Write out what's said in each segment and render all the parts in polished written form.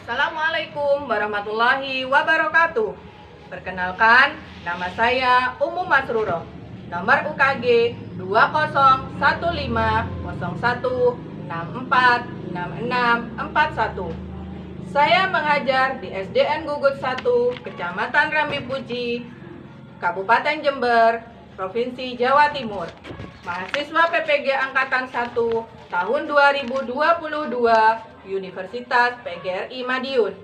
Assalamualaikum warahmatullahi wabarakatuh. Perkenalkan, nama saya Umu Masruroh. Nomor UKG 20.0101646641. Saya mengajar di SDN Gugut 1, Kecamatan Rambi Puji, Kabupaten Jember, Provinsi Jawa Timur. Mahasiswa PPG Angkatan 1 tahun 2022 Universitas PGRI Madiun.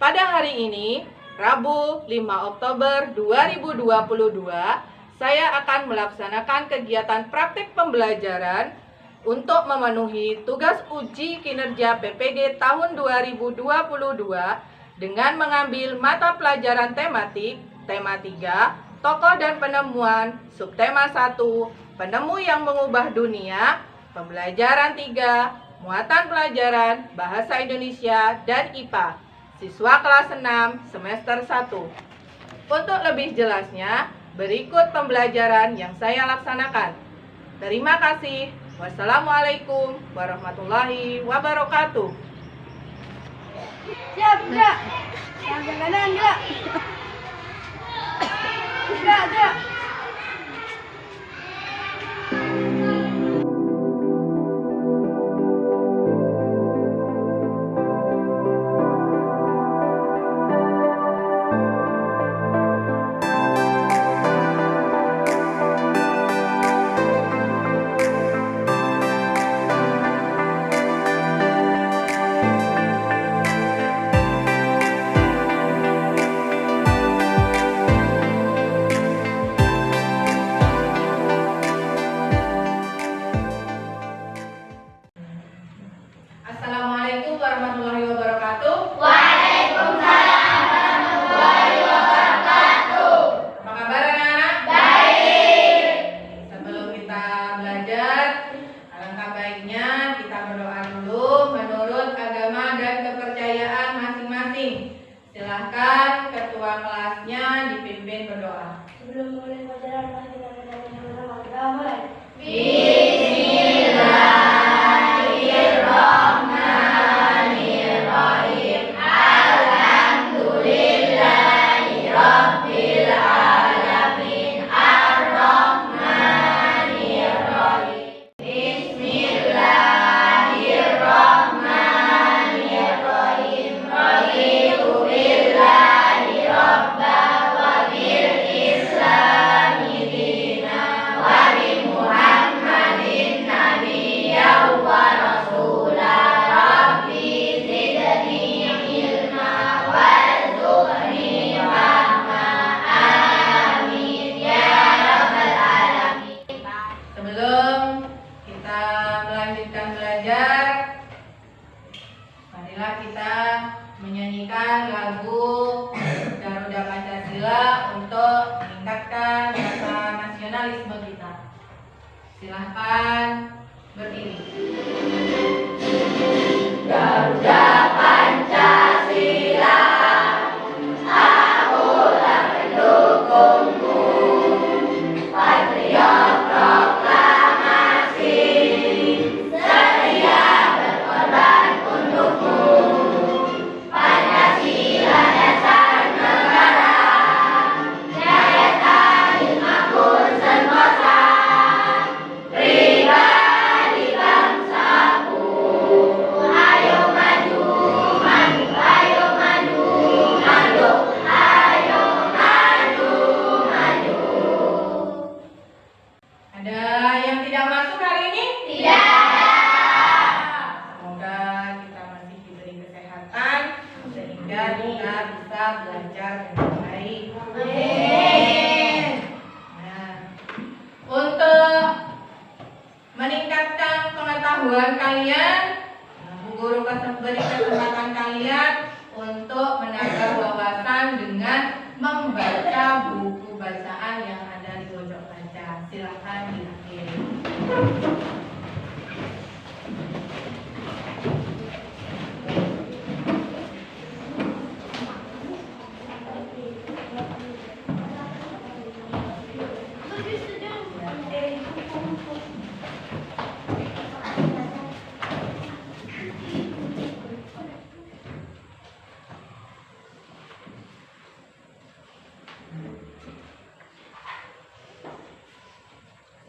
Pada hari ini, Rabu 5 Oktober 2022, saya akan melaksanakan kegiatan praktik pembelajaran untuk memenuhi tugas uji kinerja PPG tahun 2022 dengan mengambil mata pelajaran tematik, tema 3, tokoh dan penemuan, subtema 1, penemu yang mengubah dunia, pembelajaran 3, muatan pelajaran Bahasa Indonesia dan IPA, siswa kelas 6 semester 1. Untuk lebih jelasnya, berikut pembelajaran yang saya laksanakan. Terima kasih. Wassalamualaikum warahmatullahi wabarakatuh. Siap, gerak. Yang kanan, gerak. Gerak, gerak. Assalamualaikum warahmatullahi wabarakatuh. Waalaikumsalam warahmatullahi wabarakatuh. Apa kabar anak-anak? Baik. Sebelum kita belajar, alangkah baiknya kita berdoa dulu menurut agama dan kepercayaan masing-masing. Silahkan ketua kelasnya dipimpin berdoa. Sebelum mulai pelajaran, mari kita berdoa yang pertama. Kita mulai. Sebelum kita melanjutkan belajar, marilah kita menyanyikan lagu Garuda Pancasila untuk meningkatkan rasa nasionalisme kita. Silahkan berdiri. Garuda Pancasila, akulah pendukungmu, patriot proklamasi, setia berkorban untukmu. Pancasila dasar negara, daya tarik makmur sentosa, pribadi bangsa kita bisa belajar dengan baik. Amin. Nah, untuk meningkatkan pengetahuan kalian, Bu Guru beri kesempatan kalian untuk menambah wawasan dengan membaca buku bacaan yang ada di pojok baca. Silakan diakhiri.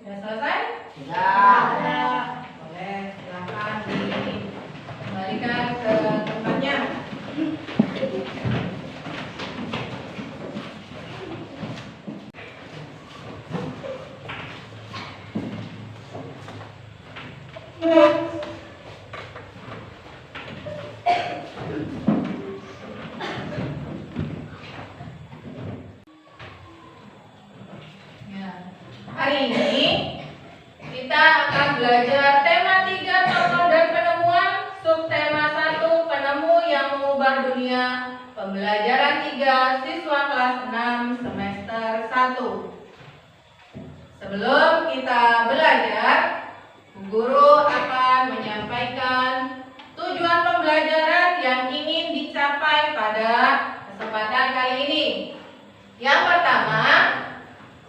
Sudah selesai? Sudah. Boleh, silakan dikembalikan ke tempatnya. Ya. Hari ini kita akan belajar tema 3 tokoh dan penemuan, subtema 1 penemu yang mengubah dunia, pembelajaran 3 siswa kelas 6 semester 1. Sebelum kita belajar, Bu Guru akan menyampaikan tujuan pembelajaran yang ingin dicapai pada kesempatan kali ini. Yang pertama,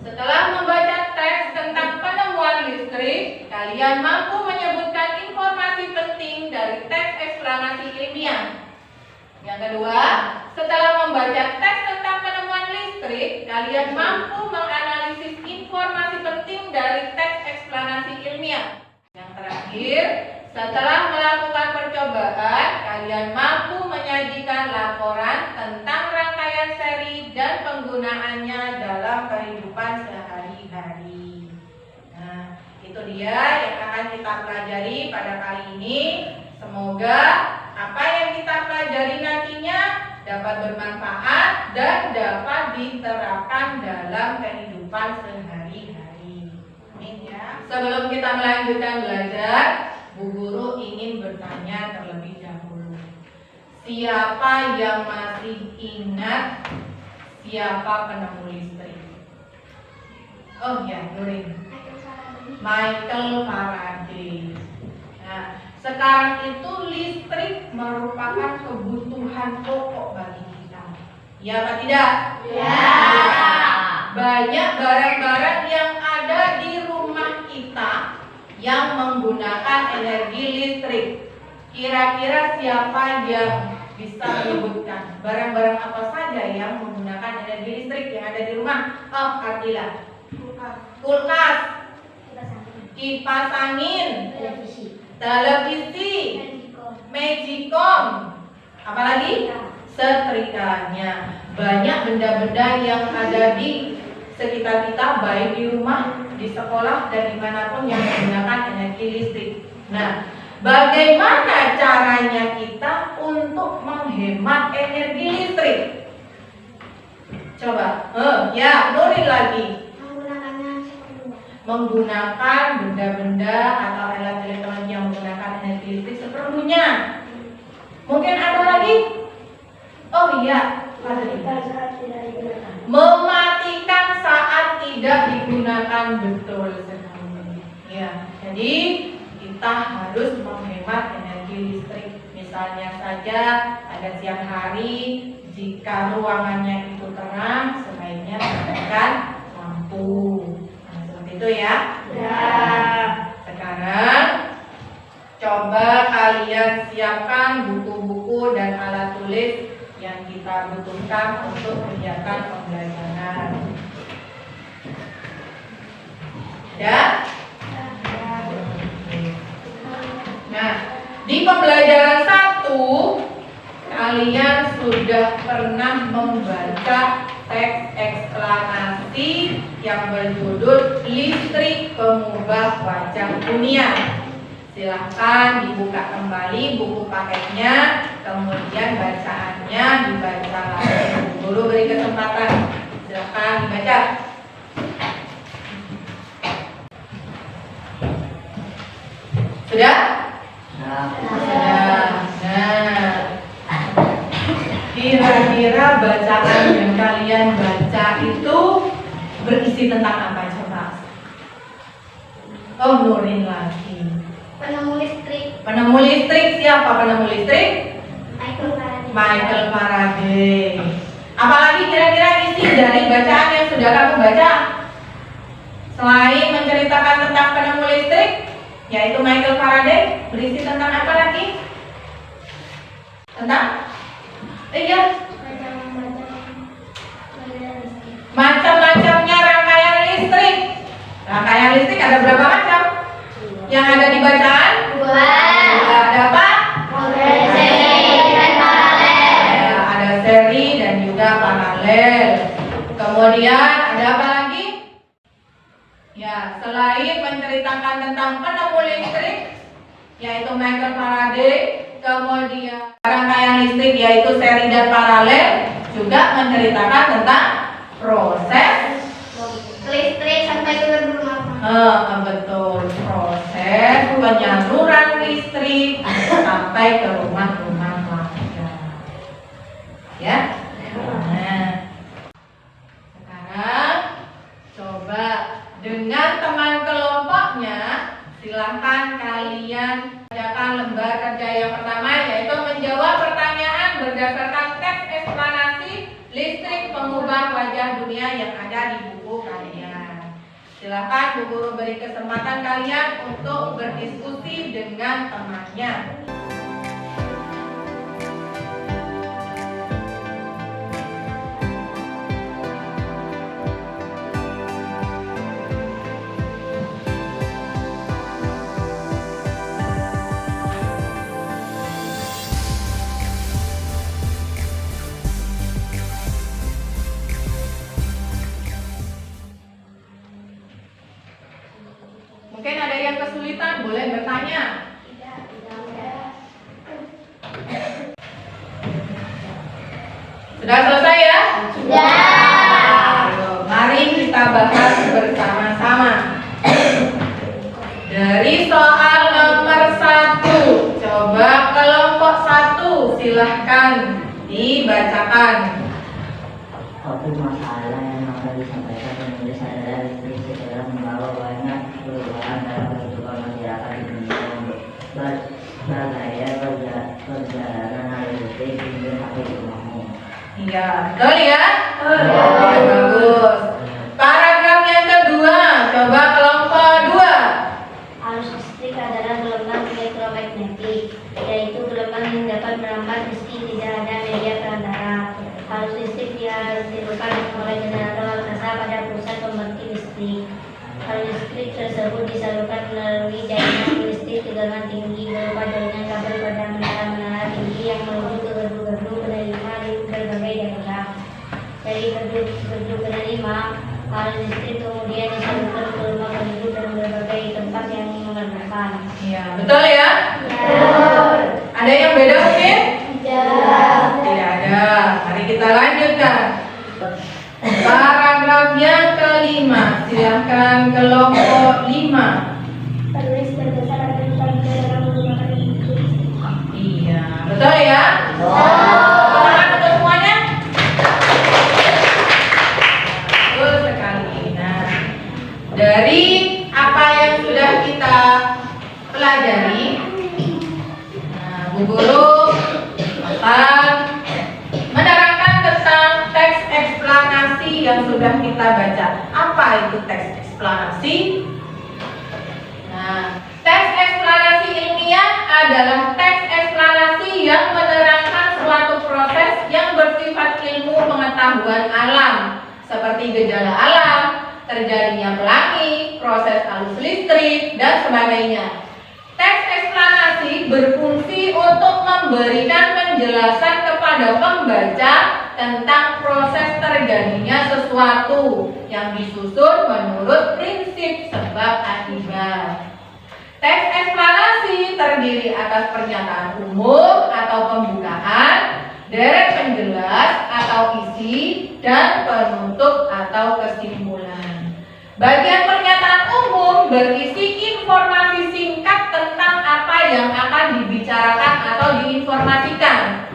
setelah membaca teks tentang penemuan listrik, kalian mampu menyebutkan informasi penting dari teks eksplanasi ilmiah. Yang kedua, setelah membaca teks tentang penemuan listrik, kalian mampu menganalisis informasi penting dari teks eksplanasi ilmiah. Yang terakhir, setelah melakukan percobaan, kalian mampu menyajikan laporan tentang rangkaian seri dan penggunaannya dalam kehidupan sehari-hari. Nah, itu dia yang akan kita pelajari pada kali ini. Semoga apa yang kita pelajari nantinya dapat bermanfaat dan dapat diterapkan dalam kehidupan sehari-hari. Amin ya. Sebelum kita melanjutkan belajar, Bu Guru ingin bertanya terlebih dahulu. Siapa yang masih ingat siapa penemu listrik? Oh ya, Nurin. Michael Faraday. Nah, sekarang itu listrik merupakan kebutuhan pokok bagi kita. Ya apa tidak? Ya. Banyak barang-barang yang ada di rumah kita yang menggunakan energi listrik. Kira-kira siapa yang bisa menyebutkan barang-barang apa saja yang menggunakan energi listrik yang ada di rumah? Oh, Ardila. Kulkas, kipas angin, televisi, magicom, apalagi setrikanya. Banyak benda-benda yang ada di sekitar kita, baik di rumah, di sekolah, dan dimanapun yang menggunakan energi listrik. Nah, bagaimana caranya kita untuk menghemat energi listrik? Coba, ya, Nurin lagi. Menggunakan benda-benda atau alat elektronik yang menggunakan energi listrik seperlunya. Mungkin ada lagi? Oh iya, mematikan saat tidak digunakan, betul sekali. Ya, jadi kita harus menghemat energi listrik. Misalnya saja ada siang hari, jika ruangannya itu terang, sebaiknya matikan lampu. Nah, seperti itu ya. Ya. Sekarang coba kalian siapkan buku-buku dan alat tulis yang kita butuhkan untuk kegiatan pembelajaran. Ya? Nah, di pembelajaran 1 kalian sudah pernah membaca teks eksplanasi yang berjudul Listrik Pengubah Wajah Dunia. Silahkan dibuka kembali buku paketnya, kemudian bacaannya dibaca lagi. Guru beri kesempatan, silahkan dibaca. Sudah? Sudah. Nah, kira-kira bacaan yang kalian baca itu berisi tentang apa coba? Oh, Nurin lagi. Penemu listrik. Penemu listrik, siapa penemu listrik? Michael Faraday. Faraday. Apalagi kira-kira isi dari bacaan yang sudah kamu baca? Selain menceritakan tentang penemu listrik, yaitu Michael Faraday, berisi tentang apa lagi? Tentang? Iya, macam-macamnya rangkaian listrik. Rangkaian listrik ada berapa macam? Yang ada di bacaan? Dua. Ada apa? Ada seri dan juga paralel. Kemudian ada apa lagi? Ya, selain menceritakan tentang penemu listrik, yaitu Michael Faraday, kemudian rangkaian listrik yaitu seri dan paralel, juga menceritakan tentang proses Listrik sampai ke rumah. betul, proses penyaluran listrik sampai ke rumah-rumah warga. Ya. Nah, sekarang coba dengan teman kelompoknya, silahkan kalian kerjakan lembar kerja yang pertama, yaitu menjawab pertanyaan berdasarkan teks eksplanasi listrik pengubah wajah dunia yang ada di buku kalian. Silahkan Bu Guru beri kesempatan kalian untuk berdiskusi dengan temannya. Mungkin ada yang kesulitan, boleh bertanya. Sudah selesai ya? Sudah. Ayo, mari kita bahas bersama-sama. Dari soal nomor 1, coba kelompok 1 silahkan dibacakan. Topik masalah yang akan disampaikan penulis adalah listrik setelah membawa banyak perubahan dalam kehidupan masyarakat di dunia yang bergaya perjalanan arus listrik hingga sampai di rumahmu. Iya, betul ya? Oke, bagus. Paragraf yang kedua, coba kelompok 2. Arus listrik adalah gelombang elektromagnetik, yaitu gelombang yang dapat merambat meski tidak ada media perantara. Arus listrik dihasilkan oleh generator angkasa pada pusat pembangkit listrik. Arus listrik tersebut disalurkan melalui jaringan listrik tegangan tinggi berupa jaringan kabel pada menara-menara tinggi yang menuju ke gedung-gedung penerima di berbagai daerah. Dari gedung penerima, arus listrik kemudian disalurkan ke rumah penduduk dan berbagai tempat yang memerlukan. Iya, betul ya? Ada yang beda mungkin? Tidak ada. Mari kita lanjutkan. Paragraf yang kelima, silahkan kelompok 5. Penulis berdasar kehidupan dalam menggunakan listrik. Iya, betul ya? Tangan untuk semuanya. Betul sekali. Nah, dari apa yang sudah kita pelajari, nah, Bu Guru akan menerangkan tentang teks eksplanasi yang sudah kita baca. Apa itu teks eksplanasi? Nah, teks eksplanasi ilmiah adalah teks eksplanasi yang menerangkan suatu proses yang bersifat ilmu pengetahuan alam, seperti gejala alam, terjadinya pelangi, proses arus listrik, dan sebagainya. Teks eksplanasi berfungsi untuk memberikan penjelasan kepada pembaca tentang proses terjadinya sesuatu yang disusun menurut prinsip sebab akibat. Teks eksplanasi terdiri atas pernyataan umum atau pembukaan, deret penjelas atau isi, dan penutup atau kesimpulan. Bagian pernyataan umum berisi informasi singkat tentang apa yang akan dibicarakan atau diinformasikan.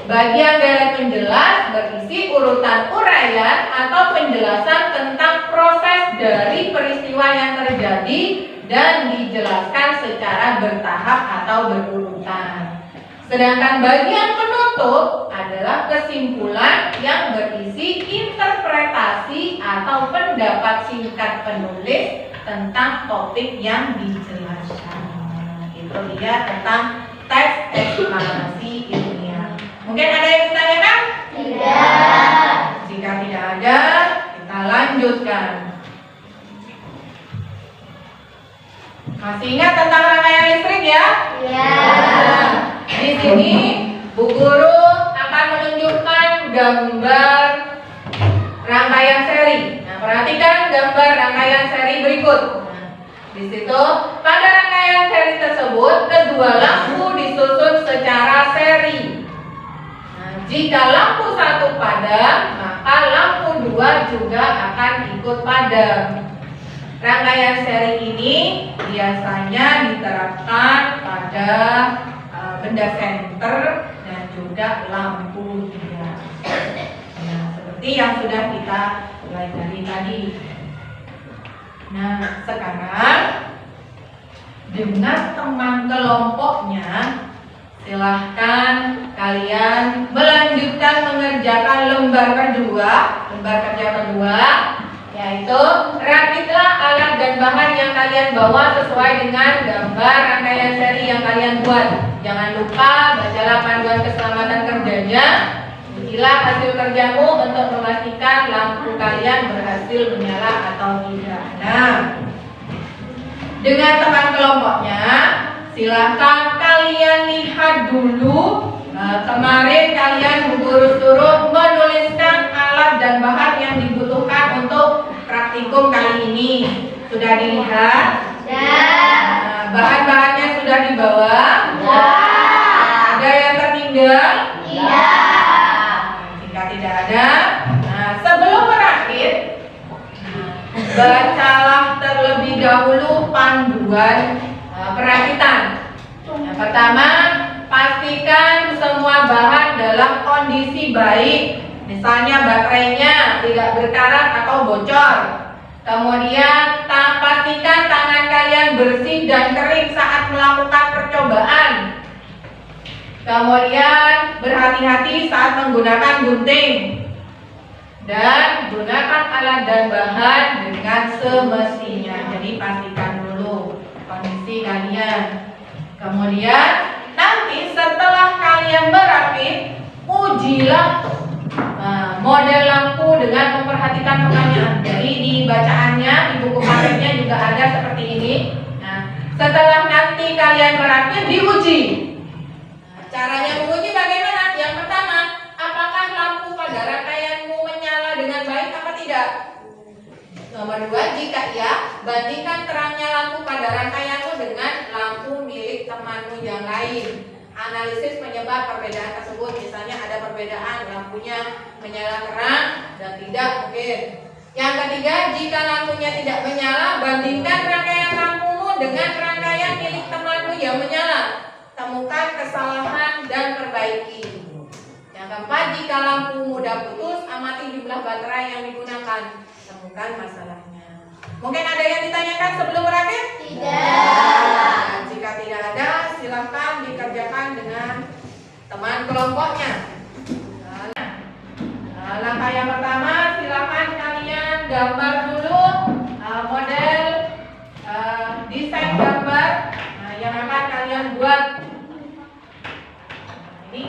Bagian deret penjelas berisi urutan uraian atau penjelasan tentang proses dari peristiwa yang terjadi dan dijelaskan secara bertahap atau berurutan. Sedangkan bagian penutup adalah kesimpulan yang berisi interpretasi atau pendapat singkat penulis tentang topik yang dijelaskan. Itu dia tentang teks eksplanasi ilmiah. Mungkin ada yang ditanyakan? Tidak. Jika tidak ada, kita lanjutkan. Masih ingat tentang rangkaian listrik ya? Ya. Di sini Bu Guru akan menunjukkan gambar rangkaian seri. Nah, perhatikan gambar rangkaian seri berikut. Nah, di situ pada rangkaian seri tersebut kedua lampu disusun secara seri. Nah, jika lampu satu padam, maka lampu dua juga akan ikut padam. Rangkaian seri ini biasanya diterapkan pada benda senter dan juga lampu hias. Nah, seperti yang sudah kita pelajari tadi. Nah, sekarang dengan teman kelompoknya silahkan kalian melanjutkan mengerjakan lembar kerja kedua, yaitu rakitlah alat dan bahan yang kalian bawa sesuai dengan gambar rangkaian seri yang kalian buat. Jangan lupa bacalah panduan keselamatan kerjanya. Ujilah hasil kerjamu untuk memastikan lampu kalian berhasil menyala atau tidak. Nah, dengan teman kelompoknya silahkan kalian lihat dulu. Kemarin kalian Bu Guru suruh menuliskan alat dan bahan yang dibutuhkan untuk praktikum kali ini. Sudah dilihat? Ya. Bahan-bahannya sudah dibawa? Ya. Ada yang tertinggal? Iya. Jika tidak ada, sebelum merakit, bacalah terlebih dahulu panduan perakitan. Yang pertama, pastikan semua bahan dalam kondisi baik. Misalnya baterainya tidak berkarat atau bocor. Kemudian pastikan tangan kalian bersih dan kering saat melakukan percobaan. Kemudian berhati-hati saat menggunakan gunting. Dan gunakan alat dan bahan dengan semestinya. Jadi pastikan dulu kondisi kalian. Kemudian nanti setelah kalian merakit, ujilah model lampu dengan memperhatikan pertanyaan. Jadi di bacaannya, di buku paletnya juga ada seperti ini. Nah, setelah nanti kalian merakit, diuji. Caranya menguji bagaimana? Yang pertama, apakah lampu pada rangkaianmu menyala dengan baik apa tidak? Nomor 2, jika iya, bandingkan terangnya lampu pada rangkaianmu dengan lampu milik temanmu yang lain. Analisis penyebab perbedaan tersebut. Misalnya ada perbedaan lampunya menyala terang dan tidak mungkin. Yang ketiga, jika lampunya tidak menyala, bandingkan rangkaian lampumu dengan rangkaian milik temanmu yang menyala. Temukan kesalahan dan perbaiki. Yang keempat, jika lampu mudah putus, amati jumlah baterai yang digunakan. Temukan masalahnya. Mungkin ada yang ditanyakan sebelum merakit? Tidak. Jika tidak ada, silakan dikerjakan dengan teman kelompoknya. Langkah yang pertama, silakan kalian gambar dulu model desain gambar yang akan kalian buat. Ini.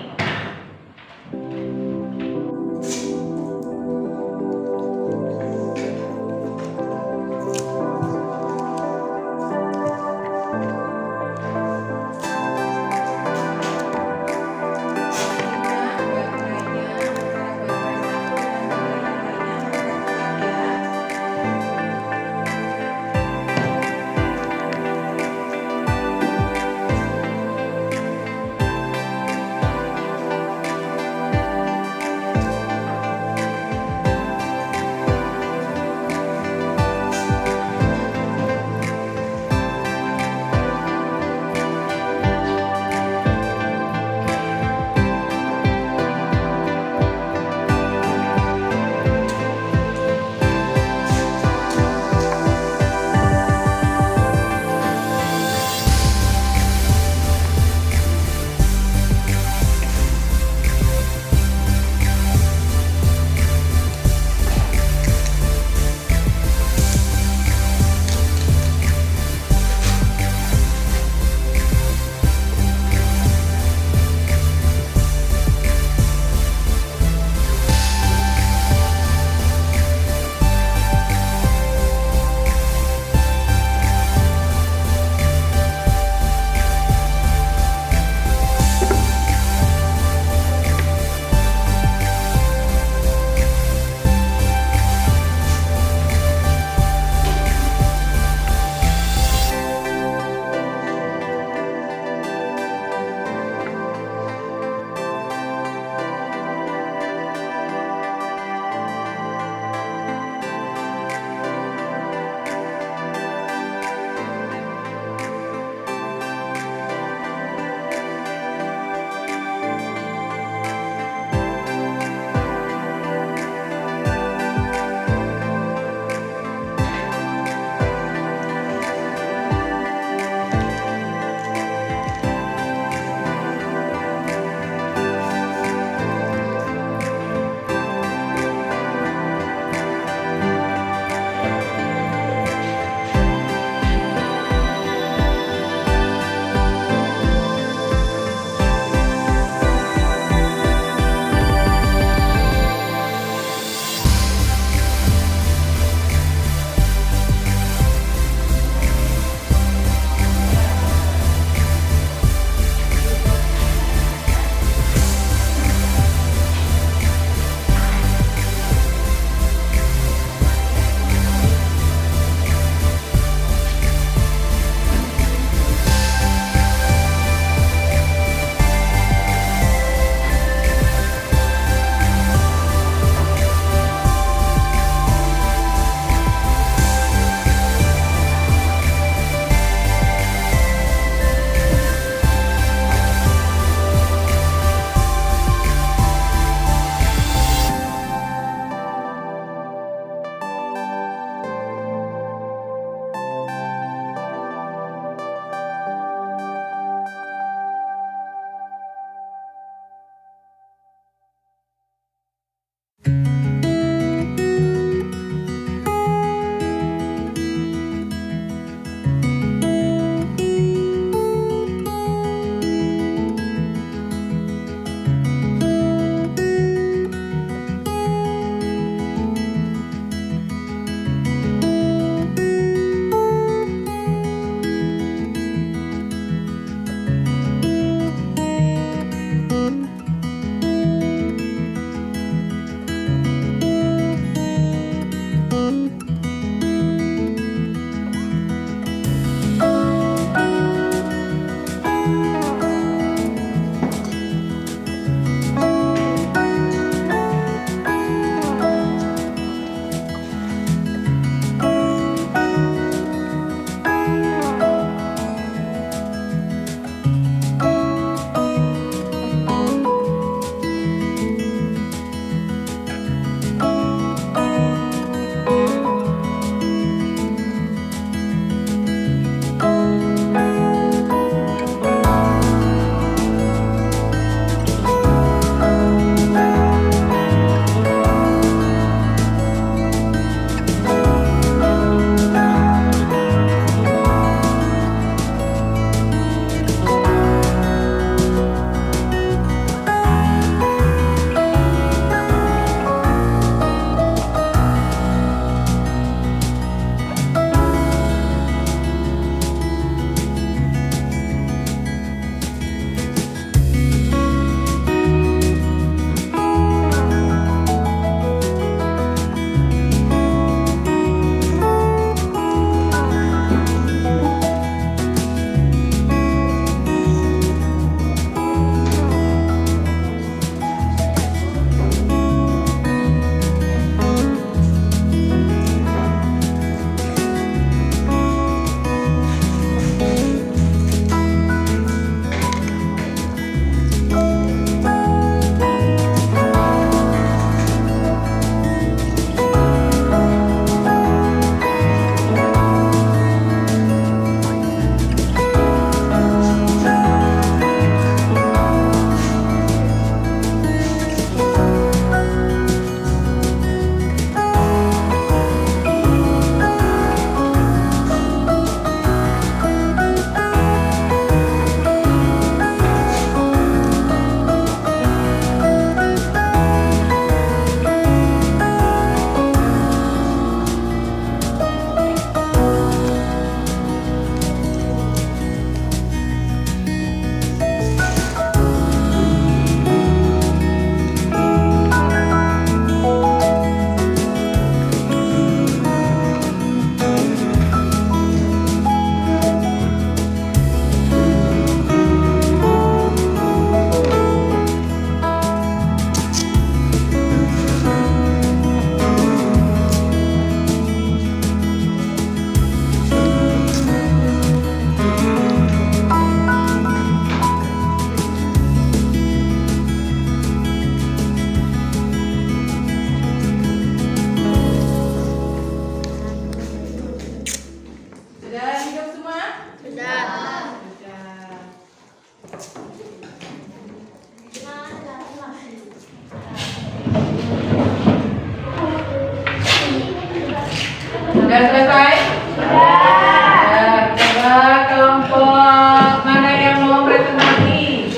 Sudah selesai? Sudah. Coba kelompok mana yang mau presentasi?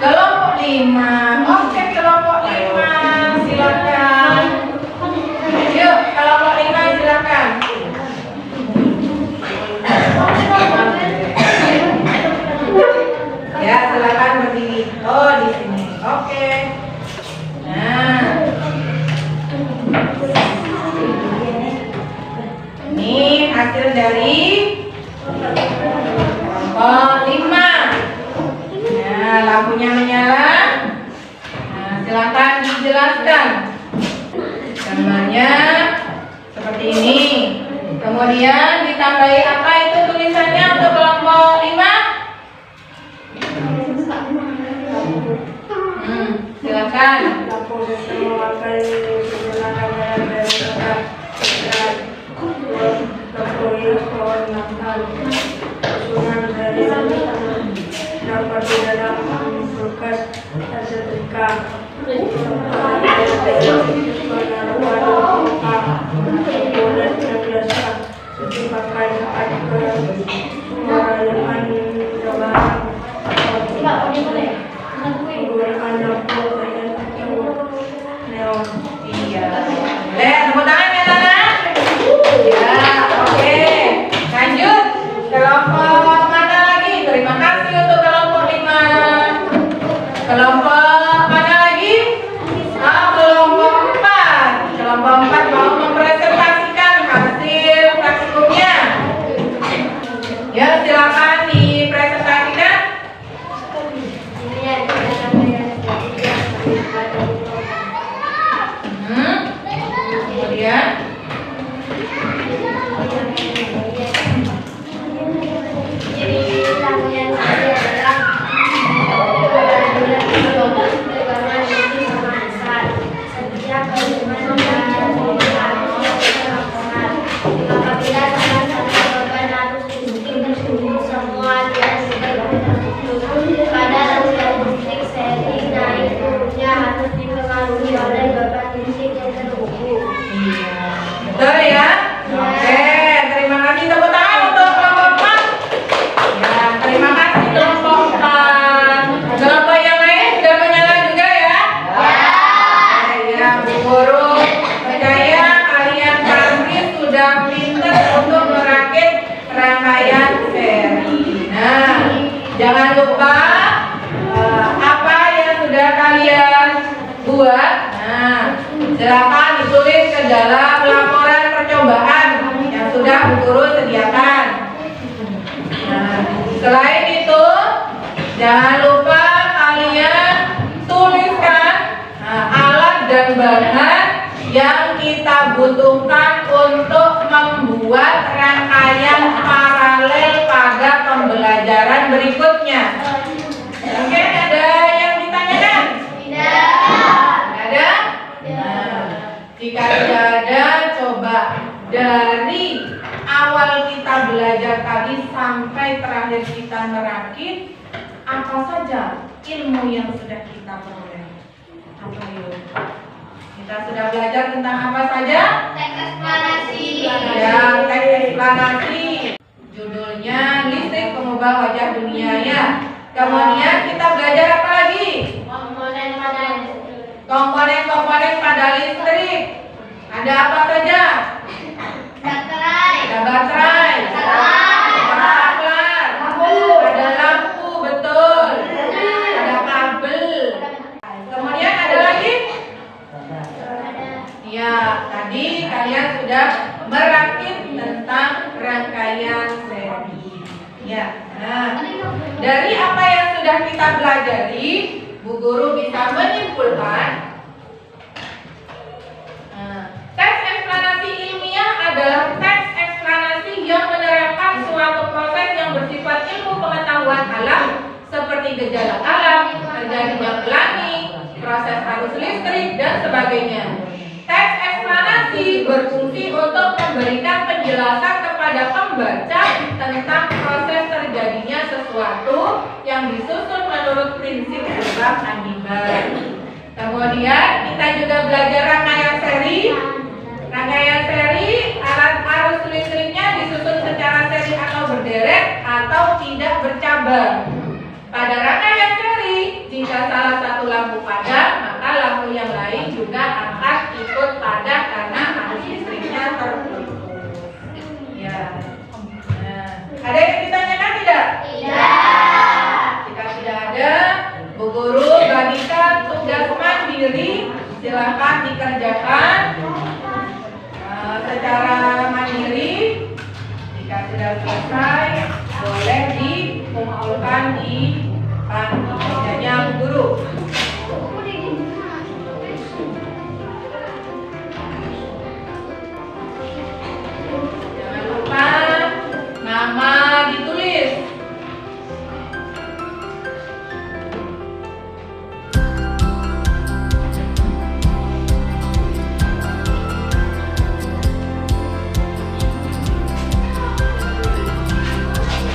Kelompok 5. Oke, kelompok 5 silakan. Yuk, kelompok 5 silakan. Ya, silakan berdiri. Oh, di sini. Oke. Nah. Ini hasil dari kelompok 5. Nah, lampunya menyala. Nah, silakan dijelaskan. Gambarnya seperti ini. Kemudian ditambahi apa itu tulisannya untuk kelompok 5? Silakan. dapat di dalam kulkas tersetrika boleh terbiasa dipakai saat kemarauan lebaran menggunakan lampu dan neon. Iya. Tepuk tangan ya Nana. Ya, oke. Lanjut. Kelompok mana lagi? Terima kasih untuk kelompok 5. Kelompok mana lagi? Kelompok 4. Kelompok 4 mau mempresentasikan hasil praktikumnya. Ya, silakan dipresentasikan. Kemudian betul ya? Oke, terima kasih. Tepuk tangan untuk kelompok 4. Ya, terima kasih kelompok 4. Kelompok yang lain sudah menyala juga ya? Ya, Bu Guru percaya kalian pasti sudah pintar untuk merakit rangkaian seri. Nah, jangan lupa apa yang sudah kalian buat. Nah, silakan ditulis ke dalam laporan percobaan yang sudah Bu Guru sediakan. Nah, selain itu, jangan lupa kalian tuliskan alat dan bahan yang kita butuhkan untuk membuat rangkaian paralel pada pembelajaran berikutnya. Oke, ada yang ditanyakan? Ada? Nah, jika tidak ada, coba dari awal kita belajar tadi sampai terakhir kita merakit, apa saja ilmu yang sudah kita peroleh? Apa itu? Kita sudah belajar tentang apa saja? Teks eksplanasi. Ya, teks eksplanasi. Judulnya listrik pengubah wajah dunia ya. Kemudian kita belajar apa lagi? Komponen-komponen pada listrik. Ada apa saja? Baterai. Ada baterai, ada saklar, ada lampu, betul. Ada kabel. Kemudian ada lagi? Ya, tadi kalian sudah merakit tentang rangkaian seri. Ya. Nah, dari apa yang sudah kita pelajari, Bu Guru bisa menyimpulkan teks eksplanasi ilmiah adalah teks eksplanasi yang menerapkan suatu proses yang bersifat ilmu pengetahuan alam seperti gejala alam, terjadinya pelangi, proses arus listrik, dan sebagainya. Teks eksplanasi berfungsi untuk memberikan penjelasan kepada pembaca tentang proses terjadinya sesuatu yang disusun menurut prinsip sebab akibat. Kemudian kita juga belajar rangkaian seri. Rangkaian atau tidak bercabang. Pada rangkaian yang seri, jika salah satu lampu padam, maka lampu yang lain juga akan ikut padam karena arus listriknya terputus. Ya. Nah, ada yang ditanyakan tidak? Tidak. Jika tidak ada, Bu Guru bagikan tugas mandiri, silakan dikerjakan secara mandiri. Jika sudah selesai, boleh dikumpulkan di mejanya Bu Guru. Jangan lupa nama ditulis.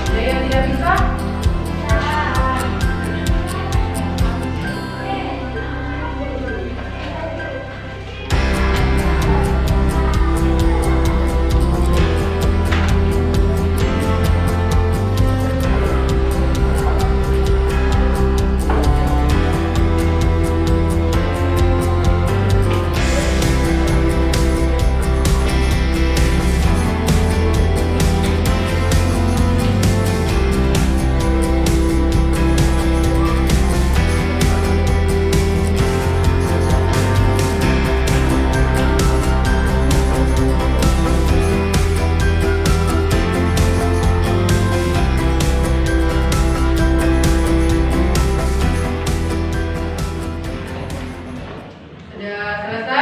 Ada yang tidak bisa? Sudah selesai?